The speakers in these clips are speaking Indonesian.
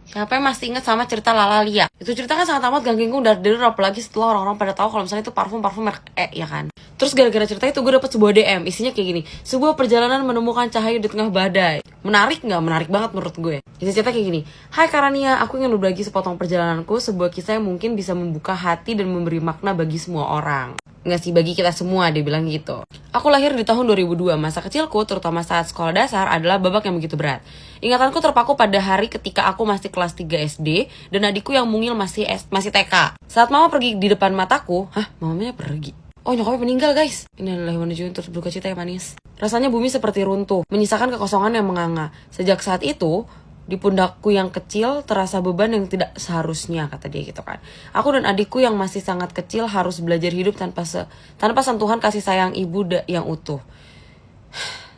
Siapa yang masih ingat sama cerita Lala Lia? Itu cerita kan sangat amat ganggu dan apalagi setelah orang-orang pada tahu kalau misalnya itu parfum merek ya kan. Terus gara-gara cerita itu gue dapet sebuah DM, isinya kayak gini: sebuah perjalanan menemukan cahaya di tengah badai. Menarik nggak? Menarik banget menurut gue. Isi cerita kayak gini: Hai Karania, aku ingin berbagi sepotong perjalananku, sebuah kisah yang mungkin bisa membuka hati dan memberi makna bagi semua orang. Nggak sih, bagi kita semua, dia bilang gitu. Aku lahir di tahun 2002, masa kecilku, terutama saat sekolah dasar, adalah babak yang begitu berat. Ingatanku terpaku pada hari ketika aku masih kelas 3 SD, dan adikku yang mungil masih TK. Saat mama pergi di depan mataku, mamanya pergi. Oh, nyokapnya meninggal guys. Innalillahi wa inna ilaihi raji'un, terus berduka cita yang manis. Rasanya bumi seperti runtuh, menyisakan kekosongan yang menganga. Sejak saat itu, di pundakku yang kecil terasa beban yang tidak seharusnya, kata dia gitu kan. Aku dan adikku yang masih sangat kecil harus belajar hidup tanpa sentuhan kasih sayang ibu yang utuh.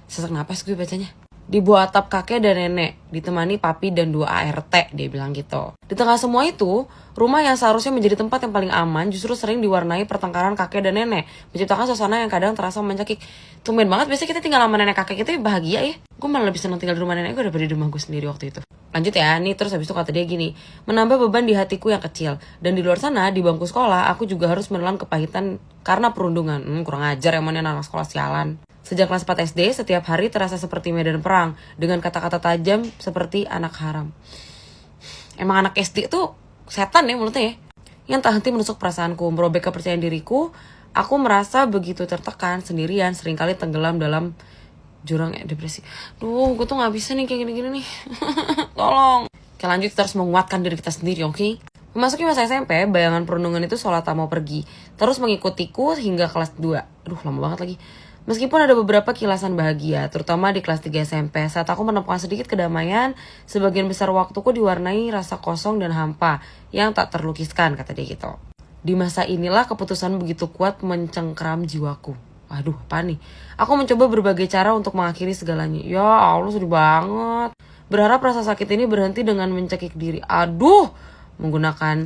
Sesak napas gue bacanya. Di bawah atap kakek dan nenek, ditemani papi dan 2 ART, dia bilang gitu. Di tengah semua itu, rumah yang seharusnya menjadi tempat yang paling aman justru sering diwarnai pertengkaran kakek dan nenek, menciptakan suasana yang kadang terasa mencekik. Tumben banget, biasanya kita tinggal sama nenek kakek kita bahagia ya. Gue malah lebih senang tinggal di rumah nenek gue daripada di rumah gue sendiri waktu itu. Lanjut ya, nih terus habis itu kata dia gini: menambah beban di hatiku yang kecil. Dan di luar sana, di bangku sekolah, aku juga harus menelan kepahitan karena perundungan. Kurang ajar emangnya anak sekolah sialan. Sejak kelas 4 SD, setiap hari terasa seperti medan perang, dengan kata-kata tajam seperti anak haram. Emang anak SD tuh setan ya mulutnya ya. Yang tak henti menusuk perasaanku, merobek kepercayaan diriku. Aku merasa begitu tertekan, sendirian, seringkali tenggelam dalam jurang depresi. Duh, gue tuh gak bisa nih kayak gini-gini nih. Tolong. Oke, lanjut, kita harus menguatkan diri kita sendiri, oke? Memasuki masa SMP, bayangan perundungan itu seolah tak mau pergi. Terus mengikutiku hingga kelas 2. Aduh, lama banget lagi. Meskipun ada beberapa kilasan bahagia, terutama di kelas 3 SMP, saat aku menemukan sedikit kedamaian, sebagian besar waktuku diwarnai rasa kosong dan hampa yang tak terlukiskan, kata dia gitu. Di masa inilah keputusan begitu kuat mencengkeram jiwaku. Aduh, apa nih? Aku mencoba berbagai cara untuk mengakhiri segalanya. Ya Allah, sedih banget. Berharap rasa sakit ini berhenti dengan mencekik diri. Aduh, menggunakan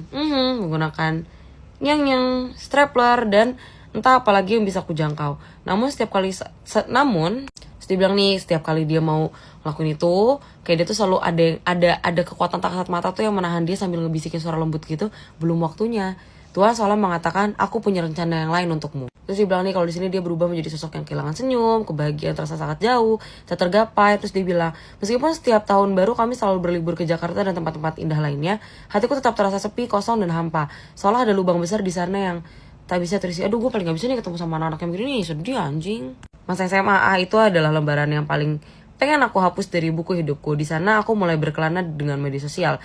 yang stapler dan entah apalagi yang bisa aku jangkau. Namun setiap kali dia bilang nih, setiap kali dia mau ngelakuin itu, kayak dia tuh selalu ada kekuatan tak kasat mata tuh yang menahan dia sambil ngebisikin suara lembut gitu, belum waktunya. Tuhan soalnya mengatakan, aku punya rencana yang lain untukmu. Terus dia bilang nih, kalau di sini dia berubah menjadi sosok yang kehilangan senyum, kebahagiaan terasa sangat jauh, tak tergapai. Terus dia bilang, meskipun setiap tahun baru kami selalu berlibur ke Jakarta dan tempat-tempat indah lainnya, hatiku tetap terasa sepi, kosong dan hampa. Seolah ada lubang besar di sana yang tak bisa terisi. Aduh, gue paling gak bisa nih ketemu sama anak-anak yang begini nih, sedih anjing. Masa SMA itu adalah lembaran yang paling pengen aku hapus dari buku hidupku. Di sana aku mulai berkelana dengan media sosial.